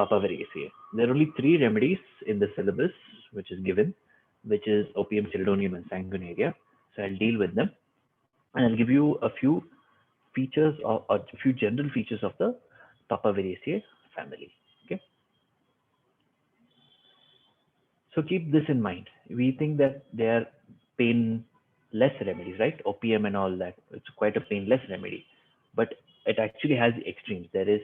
Papavaraceae. There are only 3 remedies in the syllabus which is given, which is opium, chelidonium, and sanguinaria. So I'll deal with them, and I'll give you a few features or a few general features of the Papavaraceae family. Okay. So keep this in mind. We think that they are painless remedies, right? Opium and all that. It's quite a painless remedy, but it actually has extremes. There is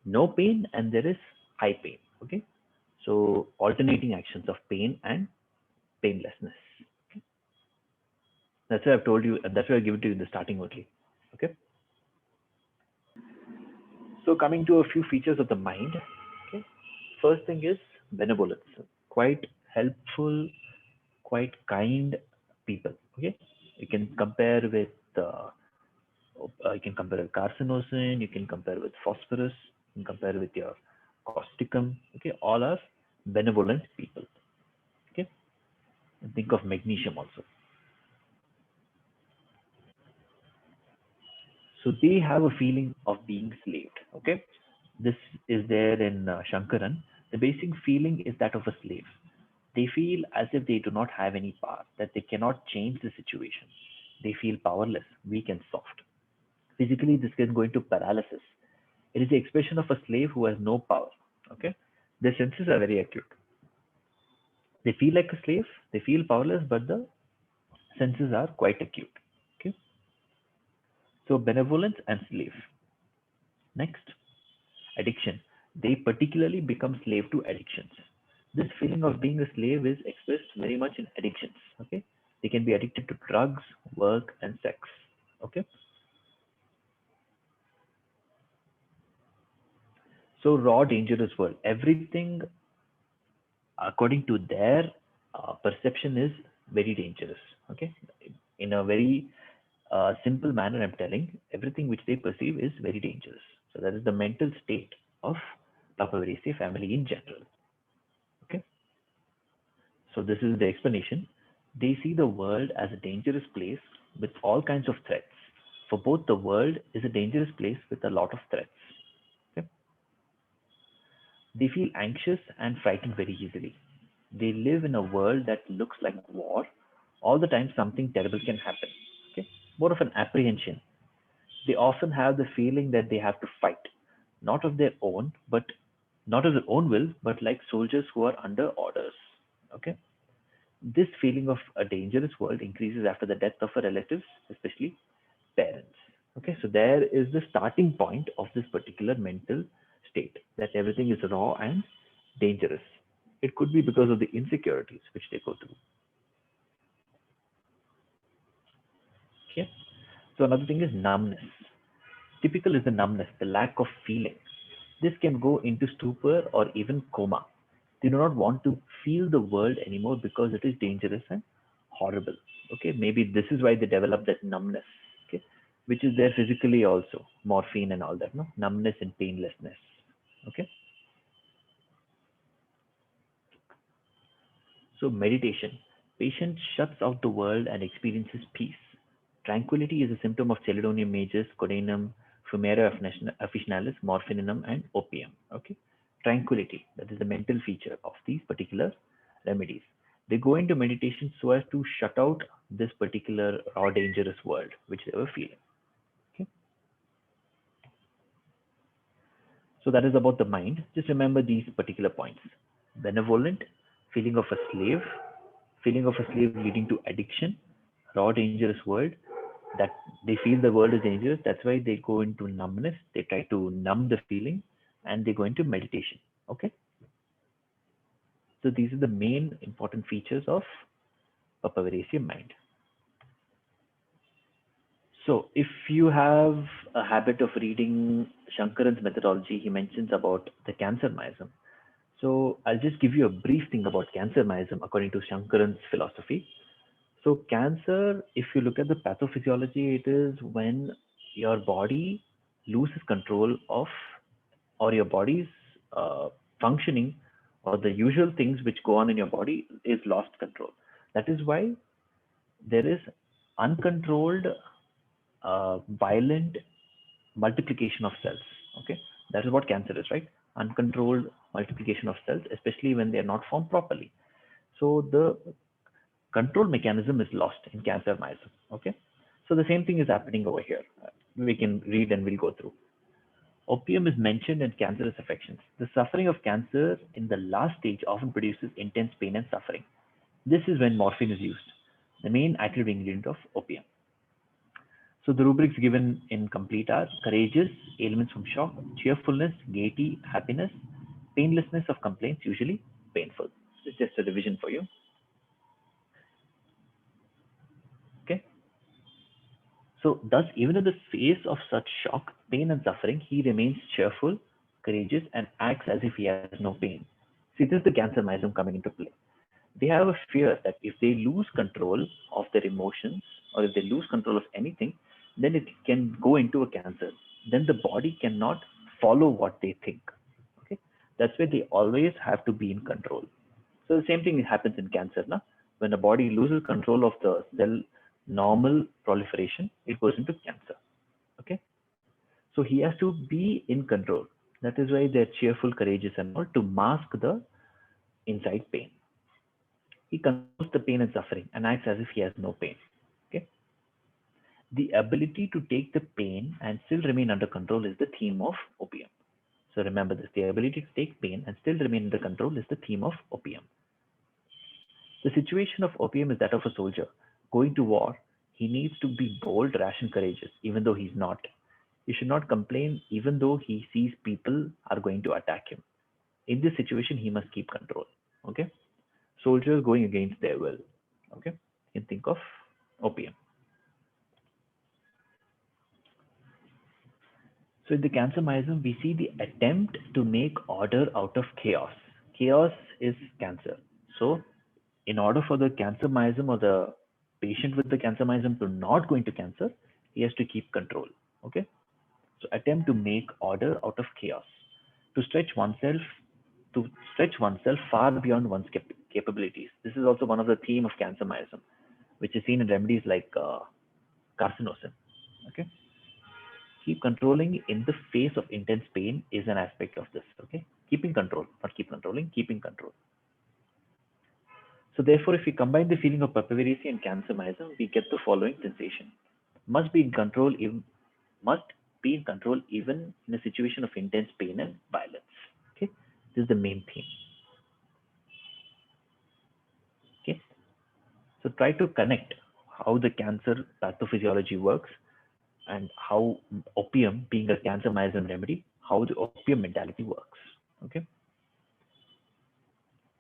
no pain and there is high pain. Okay. So alternating actions of pain and painlessness. Okay. That's why I've told you, and that's why I give it to you in the starting only. Okay. So coming to a few features of the mind. Okay. First thing is benevolence. Quite helpful, quite kind people. Okay. You can compare with you can compare with carcinosin, you can compare with phosphorus, you can compare with your causticum. Okay. All are benevolent people. Okay. And think of magnesium also. So they have a feeling of being slaved. Okay. This is there in Shankaran. The basic feeling is that of a slave. They feel as if they do not have any power, that they cannot change the situation. They feel powerless, weak, and soft. Physically, this can go into paralysis. It is the expression of a slave who has no power. Okay. Their senses are very acute. They feel like a slave, they feel powerless, but the senses are quite acute. Okay. So benevolence and slave. Next, addiction. They particularly become slave to addictions. This feeling of being a slave is expressed very much in addictions. Okay. They can be addicted to drugs, work, and sex. Okay. So raw, dangerous world. Everything according to their perception is very dangerous. Okay. In a very simple manner, I'm telling everything which they perceive is very dangerous. So that is the mental state of Papavaraceae family in general. Okay. So this is the explanation. They see the world as a dangerous place with all kinds of threats. For both, the world is a dangerous place with a lot of threats. Okay. They feel anxious and frightened very easily. They live in a world that looks like war. All the time, something terrible can happen. Okay. More of an apprehension. They often have the feeling that they have to fight, not of their own, but not of their own will, but like soldiers who are under orders. Okay. This feeling of a dangerous world increases after the death of a relative, especially parents. Okay, so there is the starting point of this particular mental state that everything is raw and dangerous. It could be because of the insecurities which they go through. Okay, so another thing is numbness. Typical is the numbness, the lack of feeling. This can go into stupor or even coma. They do not want to feel the world anymore because it is dangerous and horrible. Okay, maybe this is why they develop that numbness. Okay, which is there physically also, morphine and all that. No, numbness and painlessness. Okay, so meditation. Patient shuts out the world and experiences peace. Tranquility is a symptom of Chelidonium majus, Codenum, Fumaria officinalis, Morphinum, and opium. Okay, tranquility. That is the mental feature of these particular remedies. They go into meditation so as to shut out this particular raw, dangerous world which they were feeling. Okay, so that is about the mind. Just remember these particular points: benevolent, feeling of a slave, feeling of a slave leading to addiction, raw, dangerous world, that they feel the world is dangerous. That's why they go into numbness. They try to numb the feeling and they go into meditation. Okay. So these are the main important features of Papavaraceae mind. So if you have a habit of reading Shankaran's methodology, he mentions about the cancer miasm. So I'll just give you a brief thing about cancer miasm according to Shankaran's philosophy. So cancer, if you look at the pathophysiology, it is when your body loses control of, or your body's functioning, or the usual things which go on in your body is lost control. That is why there is uncontrolled, violent multiplication of cells. Okay, that is what cancer is, right? uncontrolled multiplication of cells, especially when they are not formed properly. So the control mechanism is lost in cancer miasm. Okay, so the same thing is happening over here. We can read and we'll go through. Opium is mentioned in cancerous affections. The suffering of cancer in the last stage often produces intense pain and suffering. This is when morphine is used, the main active ingredient of opium. So the rubrics given in complete are courageous, ailments from shock, cheerfulness, gaiety, happiness, painlessness of complaints, usually painful. This is just a revision for you. Okay. So thus, even in the face of such shock, pain and suffering, he remains cheerful, courageous, and acts as if he has no pain. See, this is the cancer miasm coming into play. They have a fear that if they lose control of their emotions or if they lose control of anything, then it can go into a cancer. Then the body cannot follow what they think. Okay, that's why they always have to be in control. So the same thing happens in cancer. Na? When the body loses control of the cell normal proliferation, it goes into cancer. Okay, so he has to be in control. That is why they're cheerful, courageous, and all to mask the inside pain. He controls the pain and suffering and acts as if he has no pain. Okay. The ability to take the pain and still remain under control is the theme of opium. So remember this, the ability to take pain and still remain under control is the theme of opium. The situation of opium is that of a soldier. Going to war, he needs to be bold, rash, and courageous, even though he's not. He should not complain, even though he sees people are going to attack him. In this situation, he must keep control. Okay. Soldiers going against their will. Okay. You can think of opium. So in the cancer miasm, we see the attempt to make order out of chaos. Chaos is cancer. So in order for the cancer miasm or the patient with the cancer miasm to not go into cancer, he has to keep control. Okay. So attempt to make order out of chaos. To stretch oneself far beyond one's capabilities. This is also one of the theme of cancer miasm, which is seen in remedies like carcinosin. Okay. Keep controlling in the face of intense pain is an aspect of this. Okay, keeping control, not keep controlling, keeping control. So therefore, if we combine the feeling of Papavaraceae and cancer miasm, we get the following sensation: must be in control, must be in control even in a situation of intense pain and violence. Okay, this is the main theme. Okay, so try to connect how the cancer pathophysiology works and how opium, being a cancer miasm remedy, how the opium mentality works. Okay.